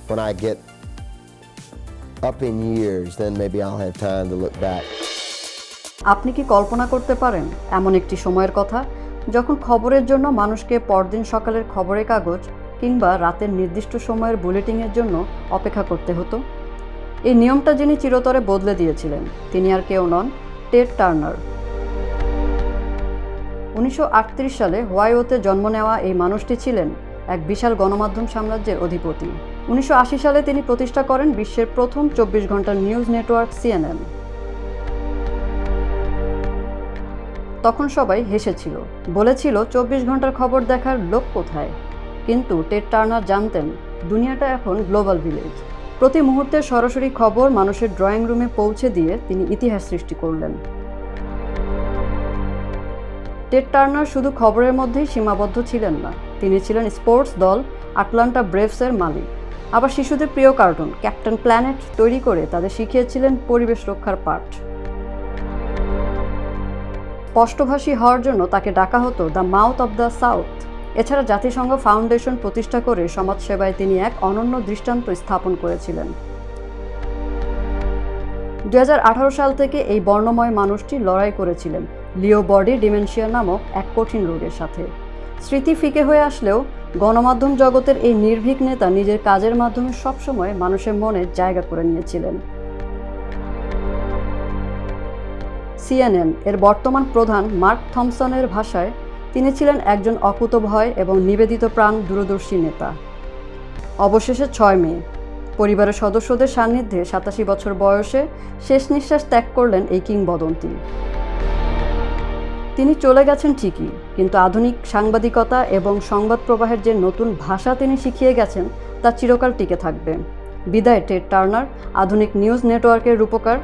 when I get up in years, then maybe I'll have time to look back. আপনি কি কল্পনা করতে পারেন এমন একটি সময়ের কথা যখন খবরের জন্য মানুষকে পরদিন সকালের খবরের কাগজ কিংবা রাতের নির্দিষ্ট সময়ের বুলেটিনের জন্য অপেক্ষা করতে হতো? এই নিয়মটা যিনি চিরতরে বদলে দিয়েছিলেন তিনি আর কেউ নন, টেড টার্নার। 1938 সালে হোয়াইওতে জন্ম নেওয়া এই মানুষটি ছিলেন এক বিশাল গণমাধ্যম সাম্রাজ্যের অধিপতি। 1980 সালে তিনি প্রতিষ্ঠা করেন বিশ্বের প্রথম 24 ঘন্টার নিউজ নেটওয়ার্ক CNN। তখন সবাই হেসেছিল, বলেছিল 24 ঘন্টার খবর দেখার লোক কোথায়। কিন্তু টেড টার্নার জানতেন দুনিয়াটা এখন গ্লোবাল ভিলেজ। প্রতি মুহূর্তের সরাসরি খবর মানুষের ড্রয়িং রুমে পৌঁছে দিয়ে তিনি ইতিহাস সৃষ্টি করলেন। টেড টার্নার শুধু খবরের মধ্যেই সীমাবদ্ধ ছিলেন না, তিনি ছিলেন স্পোর্টস দল আটলান্টা ব্রেভসের মালিক। আবার শিশুদের প্রিয় কার্টুন ক্যাপ্টেন প্ল্যানেট তৈরি করে তাদের শিখিয়েছিলেন পরিবেশ রক্ষার পাঠ। স্পষ্টভাষী হওয়ার জন্য তাকে ডাকা হতো the mouth of the south. এছাড়া জাতিসংঘ ফাউন্ডেশন প্রতিষ্ঠা করে সমাজসেবায় তিনি এক অনন্য দৃষ্টান্ত স্থাপন করেছিলেন। 2018 সাল থেকে এই বর্ণময় মানুষটি লড়াই করেছিলেন লিও বডি ডিমেনশিয়া নামক এক কঠিন রোগের সাথে। স্মৃতি ফিকে হয়ে আসলেও গণমাধ্যম জগতের এই নির্ভীক নেতা নিজের কাজের মাধ্যমে সবসময় মানুষের মনে জায়গা করে নিয়েছিলেন। CNN এর বর্তমান প্রধান মার্ক থমসনের ভাষায় তিনি ছিলেন একজন অকুতোভয় এবং নিবেদিত প্রাণ দূরদর্শী নেতা। অবশেষে 6 মে পরিবারের সদস্যদের সান্নিধ্যে 87 বছর বয়সে শেষ নিঃশ্বাস ত্যাগ করলেন এই কিংবদন্তি। তিনি চলে গেছেন ঠিকই, কিন্তু আধুনিক সাংবাদিকতা এবং সংবাদ প্রবাহের যে নতুন ভাষা তিনি শিখিয়ে গেছেন তা চিরকাল টিকে থাকবে। বিদায় টেড টার্নার, আধুনিক নিউজ নেটওয়ার্কের রূপকার।